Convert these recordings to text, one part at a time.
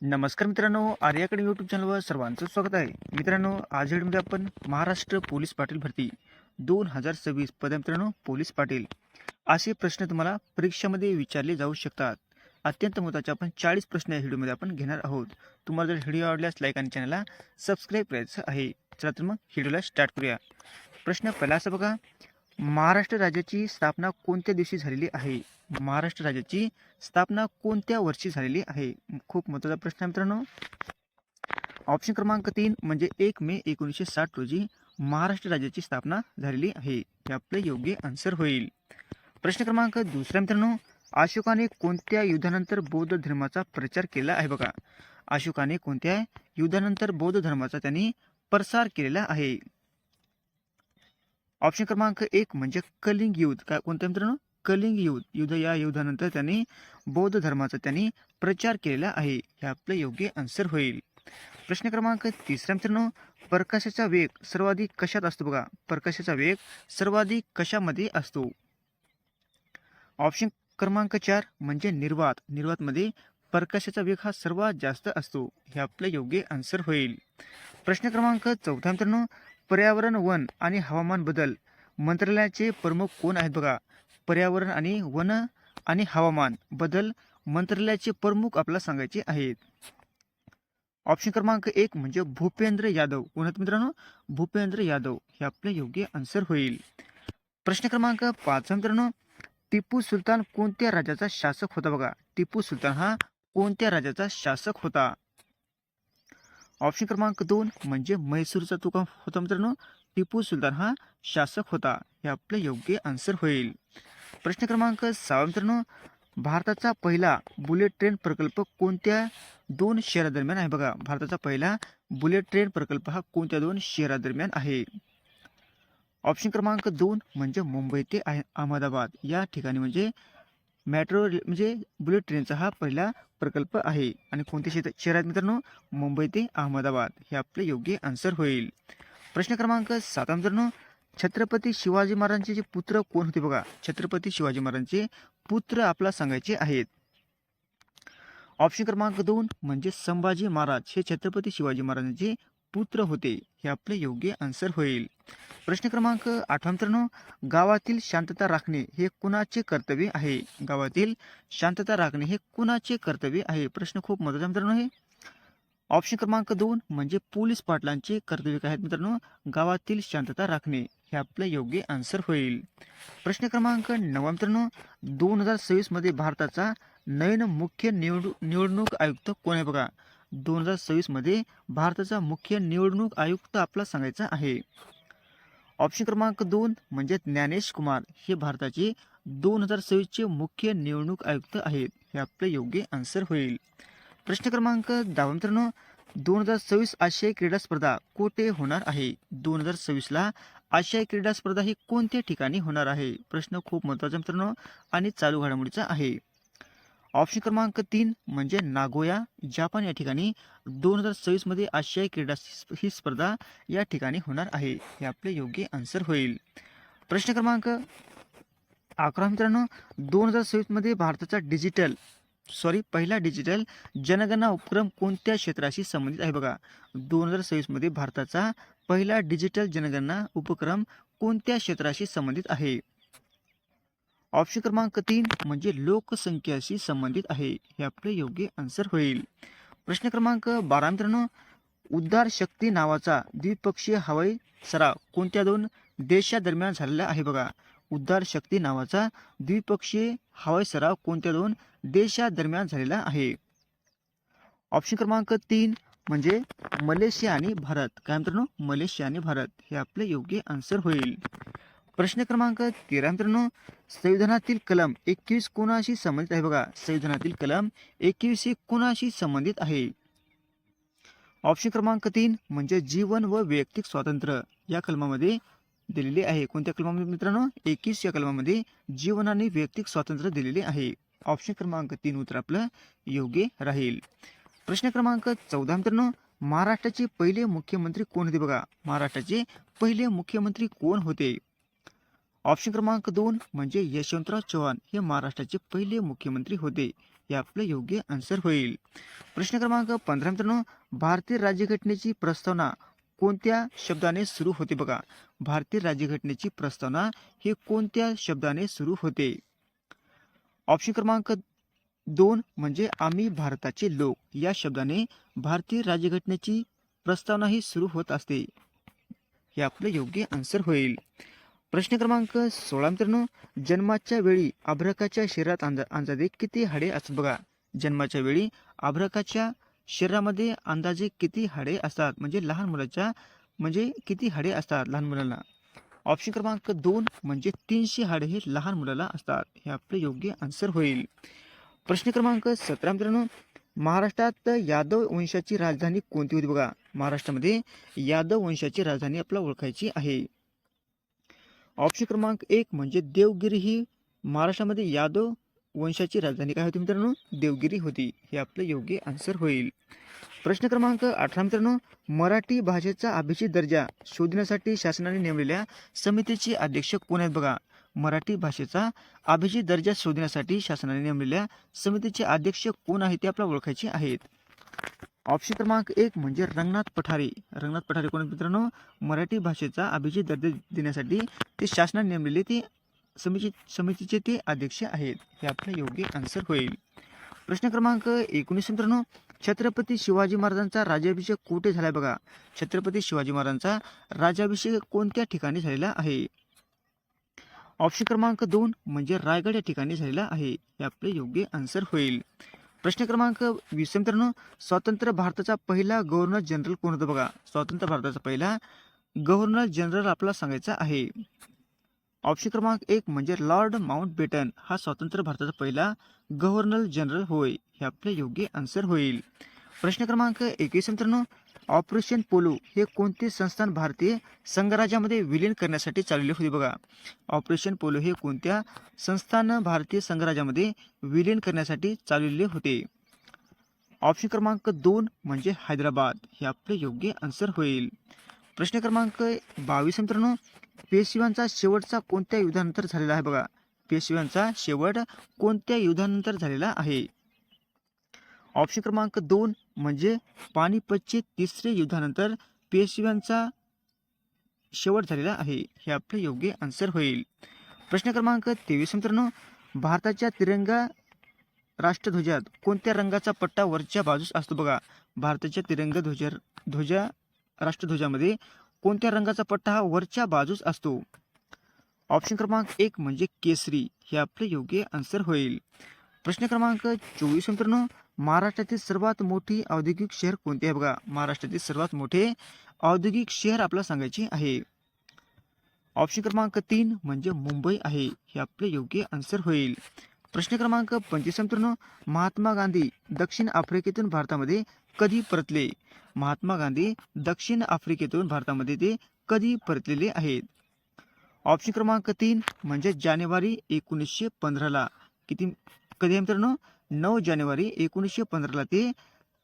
नमस्कार मित्रांनो, आर्याकडे यूट्यूब चॅनलवर सर्वांचं स्वागत आहे. मित्रांनो, आज व्हिडिओमध्ये आपण महाराष्ट्र पोलीस पाटील भरती 2026 पदे मित्रांनो पोलीस पाटील असे प्रश्न तुम्हाला परीक्षेमध्ये विचारले जाऊ शकतात. अत्यंत महत्त्वाचे आपण 40 प्रश्न या व्हिडिओमध्ये आपण घेणार आहोत. तुम्हाला जर व्हिडिओ आवडल्यास लाईक आणि चॅनलला सबस्क्राईब करायचं आहे. चला तर मग व्हिडिओला स्टार्ट करूया. प्रश्न पहिला असा बघा, महाराष्ट्र राज्याची स्थापना कोणत्या दिवशी झालेली आहे? महाराष्ट्र राज्याची स्थापना कोणत्या वर्षी झालेली आहे? खूप महत्त्वाचा प्रश्न आहे मित्रांनो. ऑप्शन क्रमांक 3 म्हणजे 1 मे 1960 रोजी महाराष्ट्र राज्याची स्थापना झालेली आहे. हे आपले योग्य आन्सर होईल. प्रश्न क्रमांक दुसरा मित्रांनो, अशोकाने कोणत्या युद्धानंतर बौद्ध धर्माचा प्रचार केला आहे? बघा, अशोकाने कोणत्या युद्धानंतर बौद्ध धर्माचा त्यांनी प्रसार केलेला आहे? ऑप्शन क्रमांक 1 म्हणजे कलिंग युद्ध. काय कोणत्या मित्रांनो? कलिंग युद्ध. या युद्धानंतर त्यांनी बौद्ध धर्माचा त्यांनी प्रचार केलेला आहे. हे आपलं योग्य आन्सर होईल. प्रश्न क्रमांक तिसरा मित्रांनो, प्रकाशाचा वेग सर्वाधिक कशात असतो? बघा, प्रकाशाचा वेग सर्वाधिक कशामध्ये असतो? ऑप्शन क्रमांक 4 म्हणजे निर्वात. निर्वातमध्ये प्रकाशाचा वेग हा सर्वात जास्त असतो. हे आपलं योग्य आन्सर होईल. प्रश्न क्रमांक 4 मित्रांनो, पर्यावरण, वन आणि हवामान बदल मंत्रालयाचे प्रमुख कोण आहेत? बघा, पर्यावरण आणि वन आणि हवामान बदल मंत्रालयाचे प्रमुख आपल्याला सांगायचे आहेत. ऑप्शन क्रमांक 1 म्हणजे भूपेंद्र यादव. कोण आहेत मित्रांनो? भूपेंद्र यादव. हे आपले योग्य आन्सर होईल. प्रश्न क्रमांक 5 मित्रांनो, टिपू सुलतान कोणत्या राज्याचा शासक होता? बघा, टिपू सुलतान हा कोणत्या राज्याचा शासक होता? ऑप्शन क्रमांक 2 म्हणजे म्हैसूरचा तुका होता मित्रांनो. टिपू सुलतान हा शासक होता. हे आपले योग्य आन्सर होईल. प्रश्न क्रमांक 6 मित्रांनो, भारताचा पहिला बुलेट ट्रेन प्रकल्प कोणत्या 2 शहरादरम्यान आहे? बघा, भारताचा पहिला बुलेट ट्रेन प्रकल्प हा कोणत्या 2 शहरादरम्यान आहे? ऑप्शन क्रमांक 2 म्हणजे मुंबई ते अहमदाबाद या ठिकाणी म्हणजे मेट्रो म्हणजे बुलेट ट्रेनचा हा पहिला प्रकल्प आहे. आणि कोणत्या शहरात मित्रांनो? मुंबई ते अहमदाबाद. हे आपले योग्य आन्सर होईल. प्रश्न क्रमांक 7 मित्रांनो, छत्रपती शिवाजी महाराजांचे जे पुत्र कोण होते? बघा, छत्रपती शिवाजी महाराजांचे पुत्र आपल्याला सांगायचे आहेत. ऑप्शन क्रमांक 2 म्हणजे संभाजी महाराज हे छत्रपती शिवाजी महाराजांचे पुत्र होते. हे आपले योग्य आन्सर होईल. प्रश्न क्रमांक 8 मित्रांनो, गावातील शांतता राखणे हे कुणाचे कर्तव्य आहे? गावातील शांतता राखणे हे कुणाचे कर्तव्य आहे? प्रश्न खूप महत्त्वाचा मित्रांनो. हे ऑप्शन क्रमांक 2 म्हणजे पोलीस पाटलांचे कर्तव्य काय आहेत मित्रांनो? गावातील शांतता राखणे. हे आपलं योग्य आन्सर होईल. प्रश्न क्रमांक 9 मित्रांनो, 2026 मध्ये भारताचा नवीन मुख्य निवडणूक आयुक्त कोण आहे? बघा, 2026 मध्ये भारताचा मुख्य निवडणूक आयुक्त आपला सांगायचा आहे. ऑप्शन क्रमांक 2 म्हणजे ज्ञानेश कुमार हे भारताचे 2026 चे मुख्य निवडणूक आयुक्त आहेत. हे आपले योग्य आन्सर होईल. प्रश्न क्रमांक 10 मित्रांनो, 2026 आशियाई क्रीडा स्पर्धा कोठे होणार आहे? 2026 ला आशियाई क्रीडा स्पर्धा ही कोणत्या ठिकाणी होणार आहे? प्रश्न खूप महत्त्वाचा मित्रांनो आणि चालू घडामोडीचा आहे. ऑप्शन क्रमांक 3 म्हणजे नागोया जपान या ठिकाणी 2026 मध्ये आशियाई क्रीडा ही स्पर्धा या ठिकाणी होणार आहे. हे आपले योग्य आन्सर होईल. प्रश्न क्रमांक 11 मित्रांनो, 2026 मध्ये भारताचा पहिला डिजिटल जनगणना उपक्रम कोणत्या क्षेत्राशी संबंधित आहे? बघा, 2026 मध्ये भारताचा पहिला डिजिटल जनगणना उपक्रम कोणत्या क्षेत्राशी संबंधित आहे? ऑप्शन क्रमांक 3 म्हणजे लोकसंख्याशी संबंधित आहे. हे आपले योग्य आन्सर होईल. प्रश्न क्रमांक 12 मित्रांनो, उद्धार शक्ती नावाचा द्विपक्षीय हवाई सराव कोणत्या 2 देशादरम्यान झालेला आहे? बघा, उद्धार शक्ती नावाचा द्विपक्षीय हवाई सराव कोणत्या 2 देशादरम्यान झालेला आहे? ऑप्शन क्रमांक 3 म्हणजे मलेशिया आणि भारत. काय मित्रांनो? मलेशिया आणि भारत. हे आपले योग्य आन्सर होईल. प्रश्न क्रमांक 13 मित्रांनो, संविधानातील कलम 21 कोणाशी संबंधित आहे? बघा, संविधानातील कलम 21 ही कोणाशी संबंधित आहे? ऑप्शन क्रमांक 3 म्हणजे जीवन व वैयक्तिक स्वातंत्र्य या कलमामध्ये दिलेले आहे. कोणत्या कलमामध्ये मित्रांनो? 21 या कलमामध्ये जीवन आणि वैयक्तिक स्वातंत्र्य दिलेले आहे. ऑप्शन क्रमांक 3 उत्तर आपलं योग्य राहील. प्रश्न क्रमांक 14 मित्रांनो, महाराष्ट्राचे पहिले मुख्यमंत्री कोण होते? बघा, महाराष्ट्राचे पहिले मुख्यमंत्री कोण होते? ऑप्शन क्रमांक 2 म्हणजे यशवंतराव चव्हाण हे महाराष्ट्राचे पहिले मुख्यमंत्री होते. हे आपलं योग्य आन्सर होईल. प्रश्न क्रमांक 15 मित्रांनो, भारतीय राज्यघटनेची प्रस्तावना कोणत्या शब्दाने सुरू होते बघा. भारतीय राज्यघटनेची प्रस्तावना हे कोणत्या शब्दाने सुरू होते. ऑप्शन क्रमांक 2 म्हणजे आम्ही भारताचे लोक या शब्दाने भारतीय राज्यघटनेची प्रस्तावना ही सुरू होत असते. हे आपलं योग्य आन्सर होईल. प्रश्न क्रमांक 16 मित्रांनो, जन्माच्या वेळी अर्भकाच्या शरीरात अंदाजे किती हाडे असतात बघा. जन्माच्या वेळी अर्भकाच्या शरीरामध्ये अंदाजे किती हाडे असतात, म्हणजे लहान मुलाच्या म्हणजे किती हाडे असतात लहान मुलांना. ऑप्शन क्रमांक 2 म्हणजे 300 हाडे हे लहान मुलाला असतात. हे आपलं योग्य आन्सर होईल. प्रश्न क्रमांक 17 मित्रांनो, महाराष्ट्रात यादव वंशाची राजधानी कोणती होती बघा. महाराष्ट्रामध्ये यादव वंशाची राजधानी आपल्याला ओळखायची आहे. ऑप्शन क्रमांक 1 म्हणजे देवगिरी ही महाराष्ट्रामध्ये यादव वंशाची राजधानी काय होती मित्रांनो, देवगिरी होती. हे आपलं योग्य आन्सर होईल. प्रश्न क्रमांक 18 मित्रांनो, मराठी भाषेचा अभिजात दर्जा शोधण्यासाठी शासनाने नेमलेल्या समितीचे अध्यक्ष कोण आहेत बघा. मराठी भाषेचा अभिजात दर्जा शोधण्यासाठी शासनाने नेमलेल्या समितीचे अध्यक्ष कोण आहेत ते आपल्याला ओळखायचे आहेत. ऑप्शन क्रमांक 1 म्हणजे रंगनाथ पठारे. रंगनाथ पठारे कोण मित्रांनो, मराठी भाषेचा अभिजात दर्जा देण्यासाठी ते शासनाने नेमलेले ते समितीचे ते अध्यक्ष आहेत. हे आपलं योग्य आन्सर होईल. प्रश्न क्रमांक 19 मित्रांनो, छत्रपती शिवाजी महाराजांचा राज्याभिषेक कुठे झालाय बघा. छत्रपती शिवाजी महाराजांचा राज्याभिषेक कोणत्या ठिकाणी झालेला आहे. ऑप्शन क्रमांक 2 म्हणजे रायगड या ठिकाणी झालेला आहे. हे आपले योग्य आन्सर होईल. प्रश्न क्रमांक 20 मित्रांनो, स्वतंत्र भारताचा पहिला गव्हर्नर जनरल कोण होता बघा. स्वतंत्र भारताचा पहिला गव्हर्नर जनरल आपल्याला सांगायचा आहे. ऑप्शन क्रमांक 1 म्हणजे लॉर्ड माउंटबेटन हा स्वतंत्र भारताचा पहिला गव्हर्नर जनरल होय. हे आपले योग्य आन्सर होईल. प्रश्न क्रमांक 21 मित्रांनो, ऑपरेशन पोलो हे कोणते संस्थान भारतीय संघराज्यामध्ये विलीन करण्यासाठी चालवले होते बघा. ऑपरेशन पोलो हे कोणत्या संस्थान भारतीय संघराज्यामध्ये विलीन करण्यासाठी चालवले होते. ऑप्शन क्रमांक 2 म्हणजे हैदराबाद. हे आपले योग्य आन्सर होईल. प्रश्न क्रमांक 22 मित्रांनो, पेशव्यांचा शेवटचा कोणत्या युद्धानंतर झालेला आहे बघा. पेशव्यांचा शेवट कोणत्या युद्धानंतर झालेला आहे. ऑप्शन क्रमांक 2 म्हणजे पानिपतचे तिसरे युद्धानंतर पेशव्यांचा शेवट झालेला आहे. हे आपले योग्य आन्सर होईल. प्रश्न क्रमांक 23 मित्रांनो, भारताच्या तिरंगा राष्ट्रध्वजात कोणत्या रंगाचा पट्टा वरच्या बाजूस असतो बघा. भारताच्या तिरंगा ध्वजा राष्ट्रध्वजामध्ये कोणत्या रंगाचा पट्टा हा वरच्या बाजूस असतो. ऑप्शन क्रमांक 1 म्हणजे केसरी. हे आपले योग्य आन्सर होईल. प्रश्न क्रमांक 24 मित्रांनो, महाराष्ट्रातील सर्वात मोठी औद्योगिक शहर कोणते आहे बघा. महाराष्ट्रातील सर्वात मोठे औद्योगिक शहर आपल्याला सांगायचे आहे. ऑप्शन क्रमांक 3 म्हणजे मुंबई आहे. हे आपले योग्य आन्सर होईल. प्रश्न क्रमांक 25 मित्रांनो, महात्मा गांधी दक्षिण आफ्रिकेतून भारतामध्ये कधी परतले. महात्मा गांधी दक्षिण आफ्रिकेतून भारतामध्ये ते कधी परतलेले आहेत. ऑप्शन क्रमांक 3 म्हणजे जानेवारी 1915ला. कधी मित्रांनो, 9 जानेवारी 1915ला ते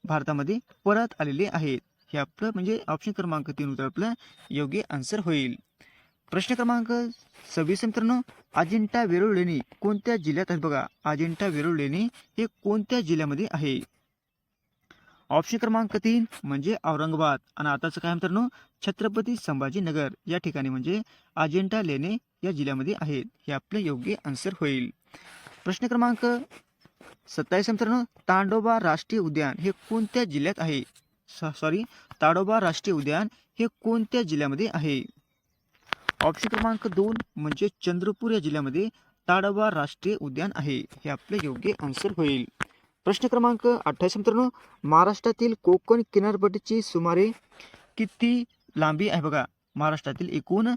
भारतामध्ये परत आलेले आहेत. हे आपलं म्हणजे ऑप्शन क्रमांक 3 उत्तर आपलं योग्य आन्सर होईल. प्रश्न क्रमांक 26 मित्रांनो, अजिंठा वेरूळ लेणी कोणत्या जिल्ह्यात आहेत बघा. अजिंठा वेरूळ लेणी हे कोणत्या जिल्ह्यामध्ये आहे. ऑप्शन क्रमांक 3 म्हणजे औरंगाबाद. आणि आताचं काय मित्रांनो, छत्रपती संभाजीनगर या ठिकाणी म्हणजे अजिंठा लेणी या जिल्ह्यामध्ये आहेत. हे आपले योग्य आन्सर होईल. प्रश्न क्रमांक 27 मित्रांनो, ताडोबा राष्ट्रीय उद्यान हे कोणत्या जिल्ह्यात आहे. ताडोबा राष्ट्रीय उद्यान हे कोणत्या जिल्ह्यामध्ये आहे. ऑप्शन क्रमांक 2 म्हणजे चंद्रपूर या जिल्ह्यामध्ये ताडोबा राष्ट्रीय उद्यान आहे. हे आपले योग्य आन्सर होईल. प्रश्न क्रमांक 28 मित्रांनो, महाराष्ट्रातील कोकण किनारपट्टीची सुमारे किती लांबी आहे बघा. महाराष्ट्रातील एकूण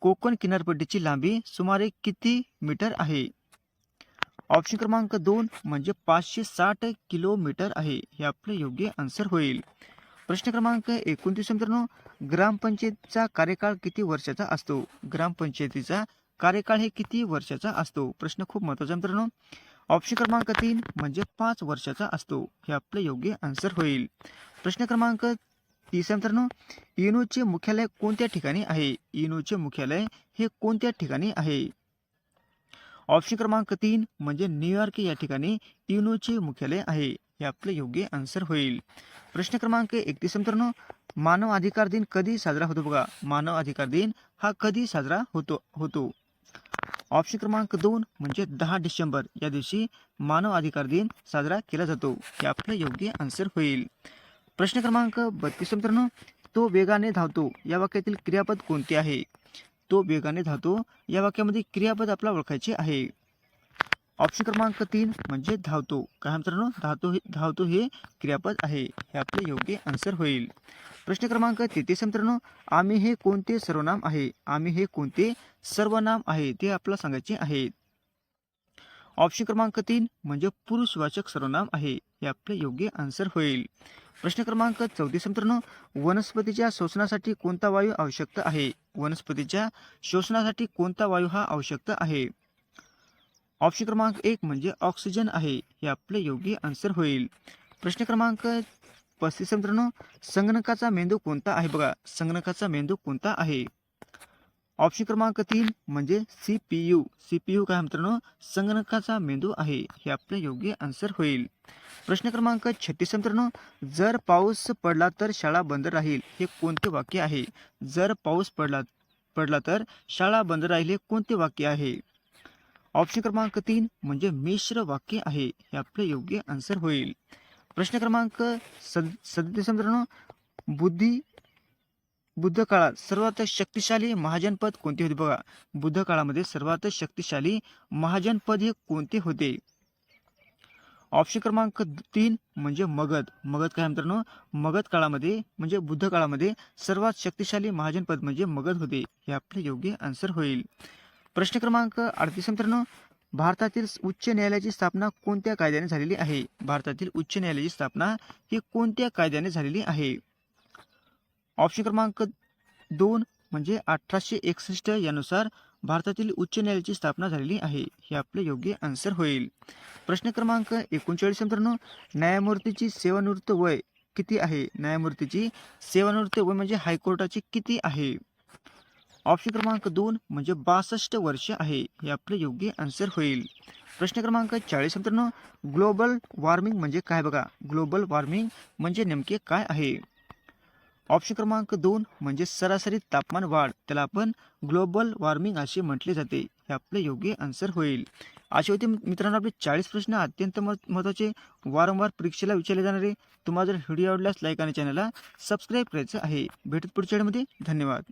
कोकण किनारपट्टीची लांबी सुमारे किती मीटर आहे. ऑप्शन क्रमांक 2 म्हणजे 560 किलोमीटर आहे. हे आपले योग्य आन्सर होईल. प्रश्न क्रमांक 29 मित्रांनो, ग्रामपंचायतीचा कार्यकाळ किती वर्षाचा असतो. ग्रामपंचायतीचा कार्यकाळ हे किती वर्षाचा असतो. प्रश्न खूप महत्त्वाचा मित्रांनो. ऑप्शन क्रमांक 3 म्हणजे 5 वर्षाचा असतो. हे आपले योग्य आन्सर होईल. प्रश्न क्रमांक 30 मित्रांनो, युनोचे मुख्यालय कोणत्या ठिकाणी आहे. युनोचे मुख्यालय हे कोणत्या ठिकाणी आहे. ऑप्शन क्रमांक 3 म्हणजे न्यूयॉर्क या ठिकाणी युनोचे मुख्यालय आहे. हे आपलं योग्य आन्सर होईल. प्रश्न क्रमांक 31 मित्रांनो, मानव अधिकार दिन कधी साजरा होतो बघा. मानव अधिकार दिन हा कधी साजरा होतो. ऑप्शन क्रमांक 2 म्हणजे 10 डिसेंबर या दिवशी मानव अधिकार दिन साजरा केला जातो. हे आपलं योग्य आन्सर होईल. प्रश्न क्रमांक 32 मित्रांनो, तो वेगाने धावतो या वाक्यातील क्रियापद कोणते आहे. तो वेगाने धावतो या वाक्यामध्ये क्रियापद आपल्याला ओळखायचे आहे. ऑप्शन क्रमांक 3 म्हणजे धावतो. काय मित्रांनो, धावतो हे क्रियापद आहे. हे आपले योग्य आन्सर होईल. प्रश्न क्रमांक 33 मित्रांनो, आम्ही हे कोणते सर्वनाम आहे. आम्ही हे कोणते सर्वनाम आहे ते आपल्याला सांगायचे आहे. ऑप्शन क्रमांक 3 म्हणजे पुरुषवाचक सर्वनाम आहे. हे आपले योग्य आन्सर होईल. प्रश्न क्रमांक 34 मित्रांनो, वनस्पतीच्या शोषणासाठी कोणता वायू आवश्यक आहे. वनस्पतीच्या शोषणासाठी कोणता वायू हा आवश्यक आहे. ऑप्शन क्रमांक 1 म्हणजे ऑक्सिजन आहे. हे आपले योग्य आन्सर होईल. प्रश्न क्रमांक 35 मित्रांनो, संगणकाचा मेंदू कोणता आहे बघा. संगणकाचा मेंदू कोणता आहे. ऑप्शन क्रमांक 3 म्हणजे सीपीयू काय मित्रांनो, संगणकाचा मेंदू आहे. हे आपले योग्य आन्सर होईल. प्रश्न क्रमांक 36 मित्रांनो, जर पाऊस पडला तर शाळा बंद राहील हे कोणते वाक्य आहे. जर पाऊस पडला तर शाळा बंद राहील हे कोणते वाक्य आहे. ऑप्शन क्रमांक 3 म्हणजे मिश्र वाक्य आहे. हे आपले योग्य आन्सर होईल. प्रश्न क्रमांक 37 मित्रांनो, बुद्ध काळात सर्वात शक्तिशाली महाजनपद कोणते होते बघा. बुद्ध काळामध्ये सर्वात शक्तिशाली महाजनपद हे कोणते होते. ऑप्शन क्रमांक 3 म्हणजे मगध काय मित्रांनो, मगध काळामध्ये म्हणजे बुद्ध काळामध्ये सर्वात शक्तिशाली महाजनपद म्हणजे मगध होते. हे आपले योग्य आन्सर होईल. प्रश्न क्रमांक 38 मित्रांनो, भारतातील उच्च न्यायालयाची स्थापना कोणत्या कायद्याने झालेली आहे. भारतातील उच्च न्यायालयाची स्थापना ही कोणत्या कायद्याने झालेली आहे. ऑप्शन क्रमांक 2 म्हणजे 1861 यानुसार भारतातील उच्च न्यायालयाची स्थापना झालेली आहे. हे आपले योग्य आन्सर होईल. प्रश्न क्रमांक 39 मित्रांनो, न्यायमूर्तीची सेवानिवृत्त वय किती आहे. न्यायमूर्तीची सेवानिवृत्त वय म्हणजे हायकोर्टाची किती आहे. ऑप्शन क्रमांक 2 म्हणजे 62 वर्ष आहे. हे आपले योग्य आन्सर होईल. प्रश्न क्रमांक 40 मित्रांनो, ग्लोबल वॉर्मिंग म्हणजे काय बघा. ग्लोबल वॉर्मिंग म्हणजे नेमके काय आहे. ऑप्शन क्रमांक 2 म्हणजे सरासरी तापमान वाढ, त्याला आपण ग्लोबल वॉर्मिंग असे म्हटले जाते. हे आपले योग्य आन्सर होईल. असे होते मित्रांनो आपले 40 प्रश्न अत्यंत महत्त्वाचे, वारंवार परीक्षेला विचारले जाणारे. तुम्हाला जर व्हिडिओ आवडल्यास लाईक आणि चॅनलला सबस्क्राईब करायचं आहे. भेटत पुढच्या व्हिडिओमध्ये. धन्यवाद.